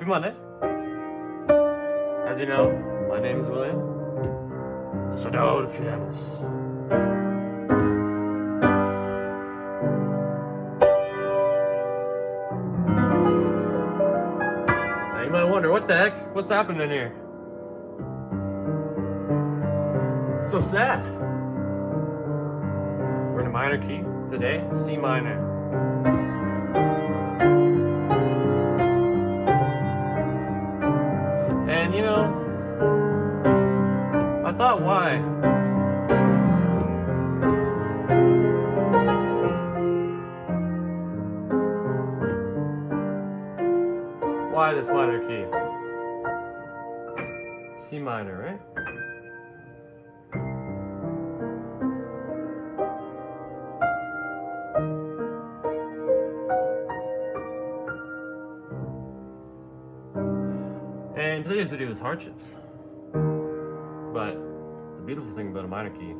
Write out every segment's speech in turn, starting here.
Monday. As you know, my name is William. Sadod Fiamus. Now you might wonder, what the heck? What's happening here? It's so sad. We're in a minor key today, C minor. And you know, I thought, why? Why this minor key? C minor, right? And today's video is hardships. But the beautiful thing about a minor key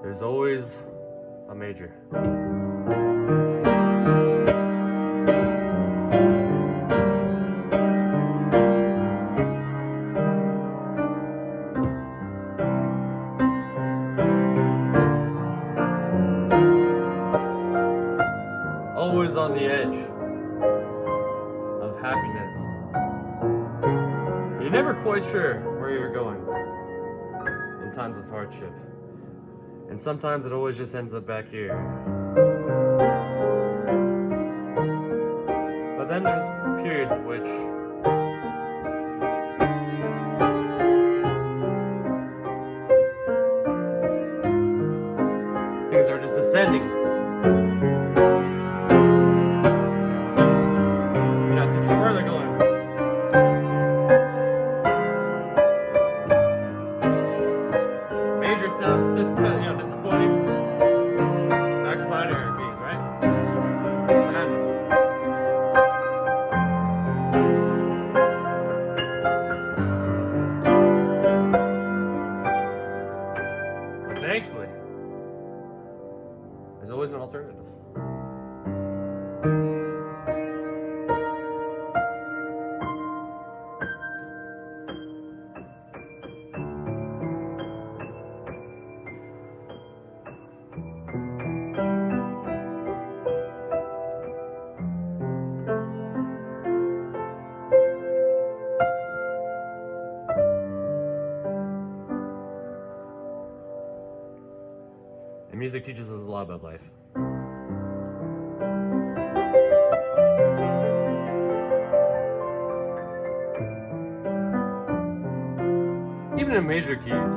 there's always a major. Always on the edge of happiness. You're never quite sure where you're going in times of hardship. And sometimes it always just ends up back here. But then there's periods of which things are just descending. You're not too sure where they're going. Major sounds disappointing. Back to minor keys, right? Sadness. But thankfully, there's always an alternative. And music teaches us a lot about life. Even in major keys,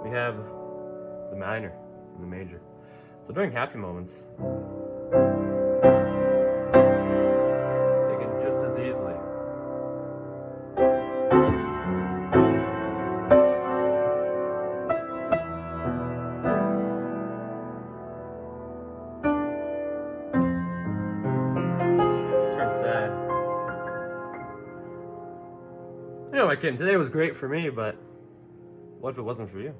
we have the minor and the major. So during happy moments, they can just as easily turn sad. You know, my kid, today was great for me, but what if it wasn't for you?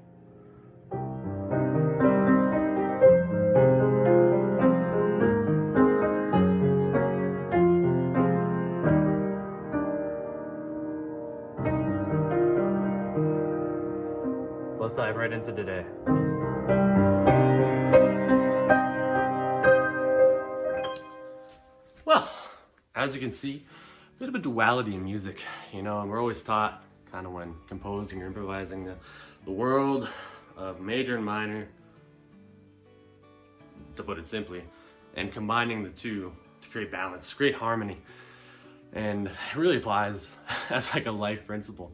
Let's dive right into today. Well, as you can see, a bit of a duality in music, you know, and we're always taught kind of when composing or improvising the world of major and minor, to put it simply, and combining the two to create balance, create harmony. And it really applies as like a life principle.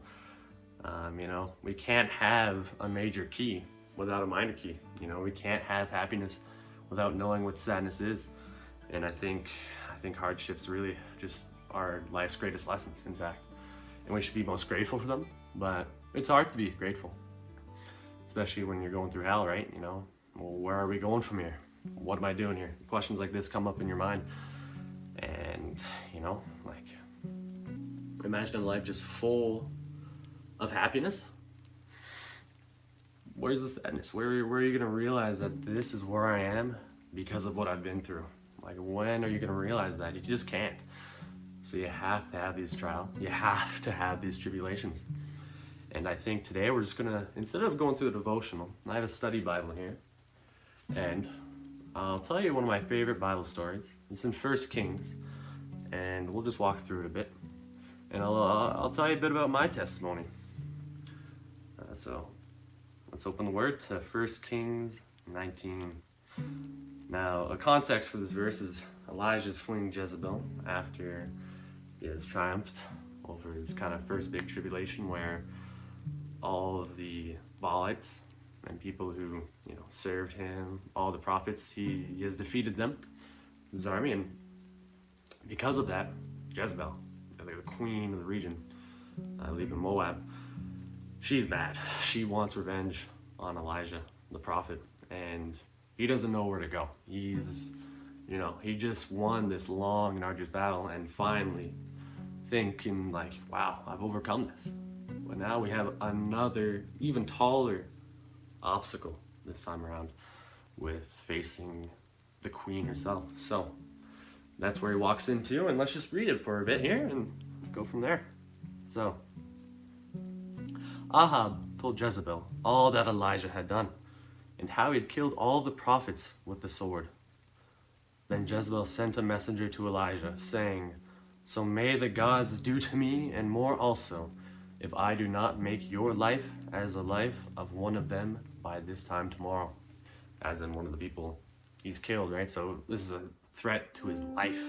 You know, we can't have a major key without a minor key. You know, we can't have happiness without knowing what sadness is. And I think hardships really just are life's greatest lessons, in fact. And we should be most grateful for them, but it's hard to be grateful. Especially when you're going through hell, right? You know, well, where are we going from here? What am I doing here? Questions like this come up in your mind. And, you know, like, imagine a life just full of happiness, where's the sadness? Where are you going to realize that this is where I am because of what I've been through? Like, when are you going to realize that? You just can't. So you have to have these trials. You have to have these tribulations. And I think today we're just going to, instead of going through the devotional, I have a study Bible here. And I'll tell you one of my favorite Bible stories. It's in 1 Kings. And we'll just walk through it a bit. And I'll tell you a bit about my testimony. So let's open the word to 1 Kings 19. Now, a context for this verse is Elijah's fleeing Jezebel after he has triumphed over his kind of first big tribulation, where all of the Baalites and people who, served him, all the prophets, he has defeated them, his army, and because of that, Jezebel, the queen of the region, I believe in Moab, she's bad. She wants revenge on Elijah, the prophet, and he doesn't know where to go. He's, he just won this long and arduous battle, and finally thinking like, wow, I've overcome this. But now we have another, even taller obstacle this time around with facing the queen herself. So that's where he walks into, and let's just read it for a bit here and go from there. So, Ahab told Jezebel all that Elijah had done, and how he had killed all the prophets with the sword. Then Jezebel sent a messenger to Elijah, saying, "So may the gods do to me, and more also, if I do not make your life as the life of one of them by this time tomorrow." As in one of the people he's killed, right? So this is a threat to his life.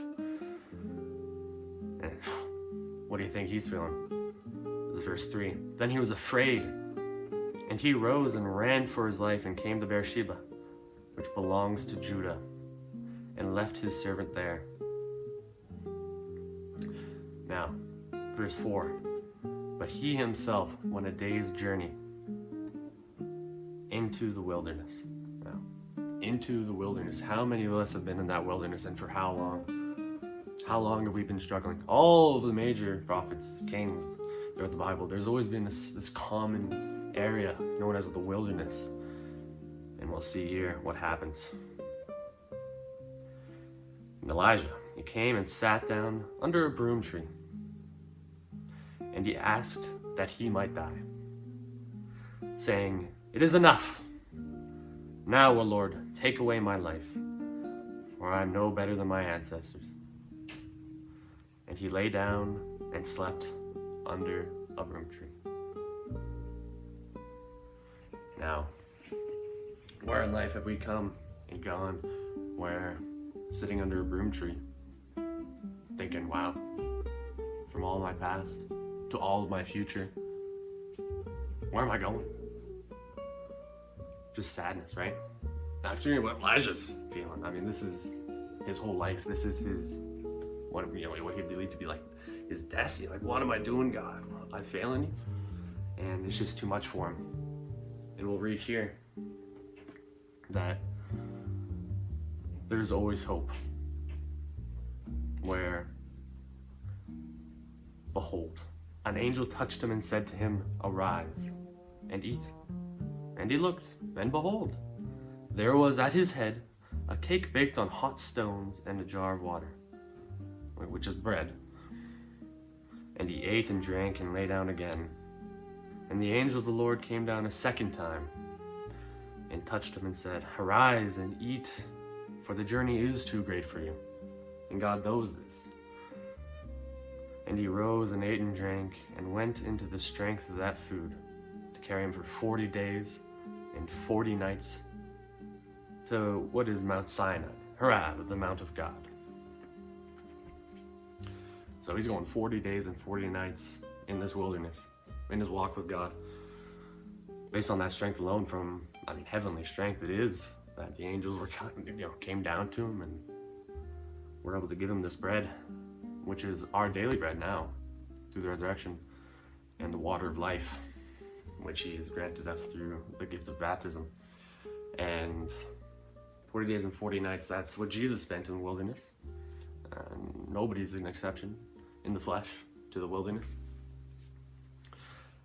And what do you think he's feeling? This is verse 3. Then he was afraid, and he rose and ran for his life and came to Beersheba, which belongs to Judah, and left his servant there. Now, verse 4. But he himself went a day's journey into the wilderness. Now, into the wilderness. How many of us have been in that wilderness, and for how long? How long have we been struggling? All of the major prophets, kings throughout the Bible, there's always been this common area known as the wilderness. And we'll see here what happens. And Elijah, he came and sat down under a broom tree, and he asked that he might die, saying, "It is enough. Now, O Lord, take away my life, for I am no better than my ancestors." And he lay down and slept under a broom tree. Now, where in life have we come and gone where sitting under a broom tree, thinking, wow, from all of my past to all of my future, where am I going? Just sadness, right? Now, experiencing what Elijah's feeling. I mean, this is his whole life. This is his, what he believed to be like his destiny. Like, what am I doing, God? I'm failing you? And it's just too much for him. And we'll read here that there's always hope, where, behold, an angel touched him and said to him, "Arise and eat." And he looked, and behold, there was at his head a cake baked on hot stones and a jar of water, which is bread. And he ate and drank and lay down again. And the angel of the Lord came down a second time and touched him and said, "Arise and eat, for the journey is too great for you." And God knows this. And he rose and ate and drank and went into the strength of that food to carry him for 40 days and 40 nights to what is Mount Sinai, Horeb, the Mount of God. So he's going 40 days and 40 nights in this wilderness, in his walk with God. Based on that strength alone, from, heavenly strength it is, that the angels were, came down to him and were able to give him this bread, which is our daily bread now, through the resurrection, and the water of life, which he has granted us through the gift of baptism. And 40 days and 40 nights, that's what Jesus spent in the wilderness. Nobody's an exception in the flesh to the wilderness.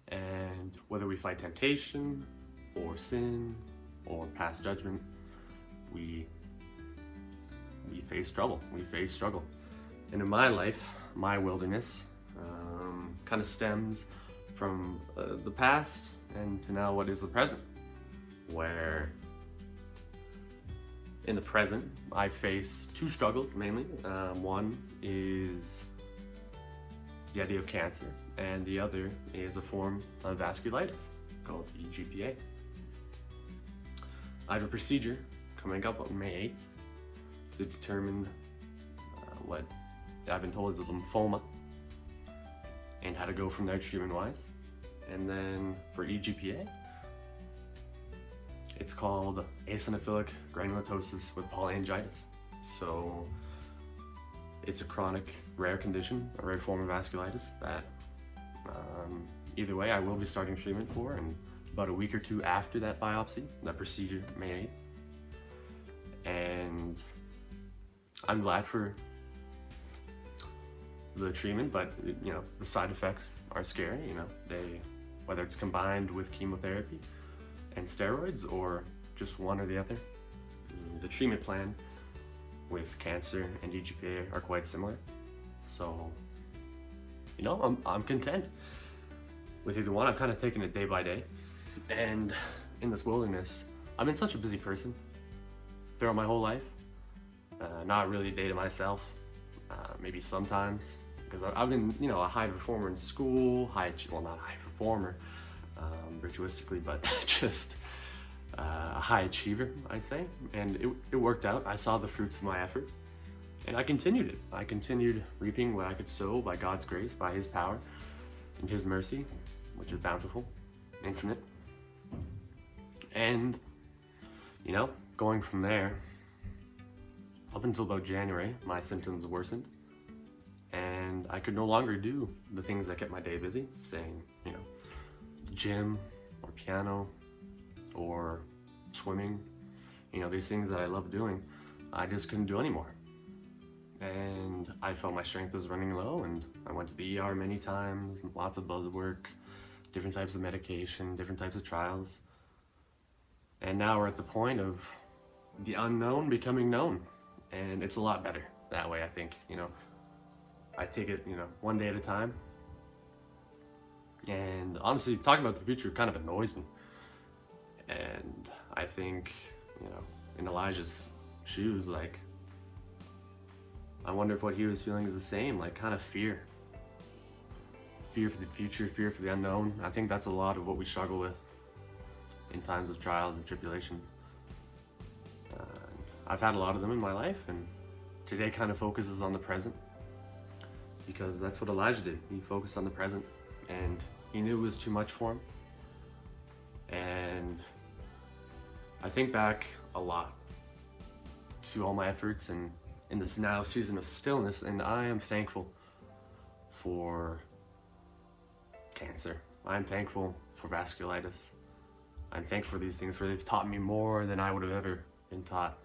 And whether we fight temptation or sin or pass judgment, we face trouble, we face struggle. And in my life, my wilderness kind of stems from the past and to now what is the present, where in the present I face two struggles mainly. One is the idea of cancer, and the other is a form of vasculitis called EGPA. I have a procedure coming up on May 8th to determine what I've been told is a lymphoma and how to go from there treatment-wise. And then for EGPA, it's called eosinophilic granulomatosis with polyangiitis. So it's a chronic, rare condition, a rare form of vasculitis that either way I will be starting treatment for, and about a week or two after that biopsy, that procedure, May 8th. And I'm glad for the treatment, but you know, the side effects are scary. You know, whether it's combined with chemotherapy and steroids or just one or the other. The treatment plan with cancer and EGPA are quite similar. So, you know, I'm content with either one. I'm kind of taking it day by day. And in this wilderness, I've been such a busy person throughout my whole life. Not really a day to myself, maybe sometimes, because I've been, you know, a high performer in school, well, not high performer, virtuistically, but just a high achiever, I'd say. And it worked out. I saw the fruits of my effort, and I continued it. I continued reaping what I could sow by God's grace, by His power and His mercy, which is bountiful, infinite. And, you know, going from there, up until about January, my symptoms worsened, and I could no longer do the things that kept my day busy, saying, you know, gym or piano or swimming, you know, these things that I love doing, I just couldn't do anymore. And I felt my strength was running low, and I went to the ER many times, lots of blood work, different types of medication, different types of trials. And now we're at the point of the unknown becoming known. And it's a lot better that way, I think. You know, I take it, you know, one day at a time. And honestly, talking about the future kind of annoys me. And I think, you know, in Elijah's shoes, like, I wonder if what he was feeling is the same, like kind of fear. Fear for the future, fear for the unknown. I think that's a lot of what we struggle with in times of trials and tribulations. I've had a lot of them in my life, and today kind of focuses on the present, because that's what Elijah did. He focused on the present, and he knew it was too much for him. And I think back a lot to all my efforts and in this now season of stillness, and I am thankful for cancer. I'm thankful for vasculitis. I'm thankful for these things, for they've taught me more than I would have ever been taught,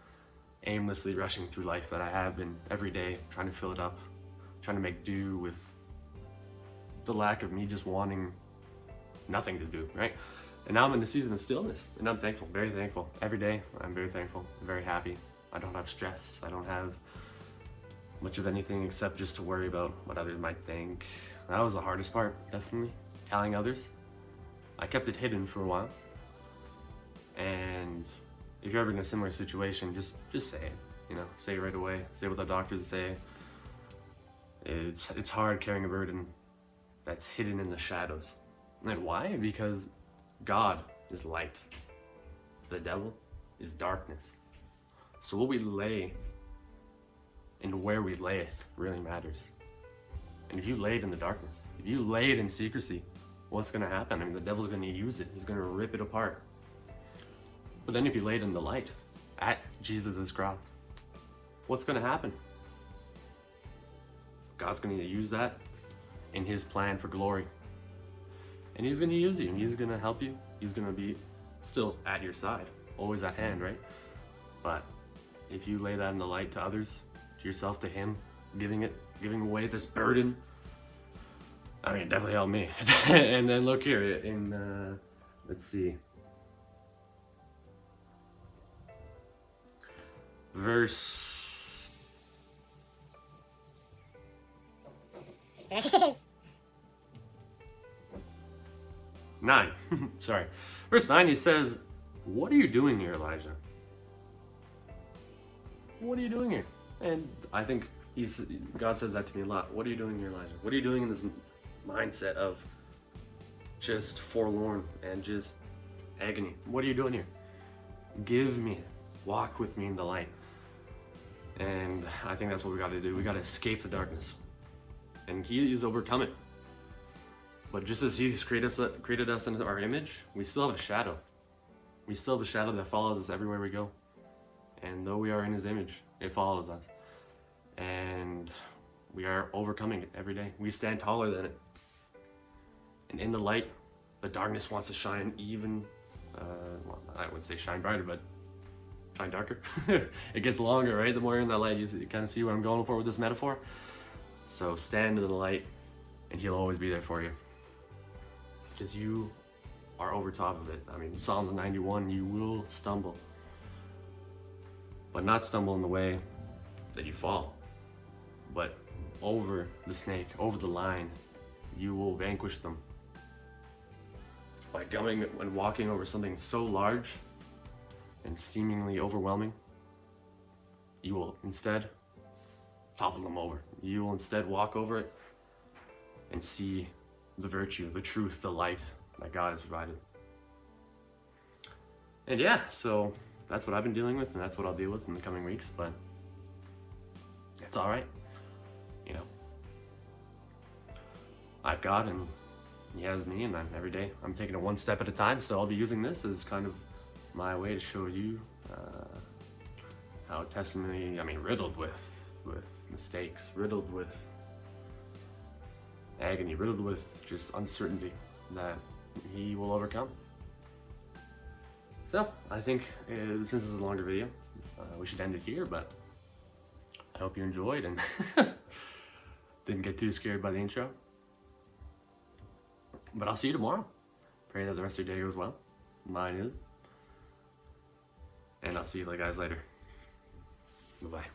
aimlessly rushing through life that I have been every day, trying to fill it up, trying to make do with the lack of me just wanting nothing to do, right? And now I'm in a season of stillness, and I'm thankful, very thankful. Every day, I'm very thankful, very happy. I don't have stress. I don't have much of anything except just to worry about what others might think. That was the hardest part, definitely, telling others. I kept it hidden for a while. And if you're ever in a similar situation, just say it, you know, say it right away, say what the doctors say. It's hard carrying a burden that's hidden in the shadows. And why? Because God is light. The devil is darkness. So what we lay and where we lay it really matters. And if you lay it in the darkness, if you lay it in secrecy, what's going to happen? I mean, the devil's going to use it. He's going to rip it apart. But then if you lay it in the light, at Jesus' cross, what's going to happen? God's going to use that in His plan for glory. And He's going to use you, and He's going to help you. He's going to be still at your side, always at hand, right? But if you lay that in the light to others, to yourself, to Him, giving away this burden, I mean, it definitely helped me. And then look here in, let's see, verse 9. Sorry. Verse 9, he says, "What are you doing here, Elijah? What are you doing here?" And I think God says that to me a lot. What are you doing here, Elijah? What are you doing in this mindset of just forlorn and just agony? What are you doing here? Give me, walk with me in the light. And I think that's what we got to do. We got to escape the darkness. And he is overcome it. But just as he's created us in our image, we still have a shadow. We still have a shadow that follows us everywhere we go. And though we are in his image, it follows us. And we are overcoming it every day. We stand taller than it. And in the light, the darkness wants to shine even, well, I wouldn't say shine brighter, but shine darker. It gets longer, right? The more you're in that light, you kind of see what I'm going for with this metaphor. So stand in the light, and he'll always be there for you. Because you are over top of it. I mean, Psalms 91, you will stumble. But not stumble in the way that you fall. But over the snake, over the line, you will vanquish them. By going and walking over something so large and seemingly overwhelming, you will instead topple them over. You will instead walk over it and see the virtue, the truth, the light that God has provided. And yeah, so that's what I've been dealing with, and that's what I'll deal with in the coming weeks, but it's all right. You know, I've God and he has me, and every day I'm taking it one step at a time. So I'll be using this as kind of my way to show you how testimony, I mean, riddled with mistakes, riddled with agony, riddled with just uncertainty, that he will overcome. So I think since this is a longer video, we should end it here, but I hope you enjoyed and didn't get too scared by the intro. But I'll see you tomorrow. Pray that the rest of your day goes well. Mine is. And I'll see you guys later. Bye-bye.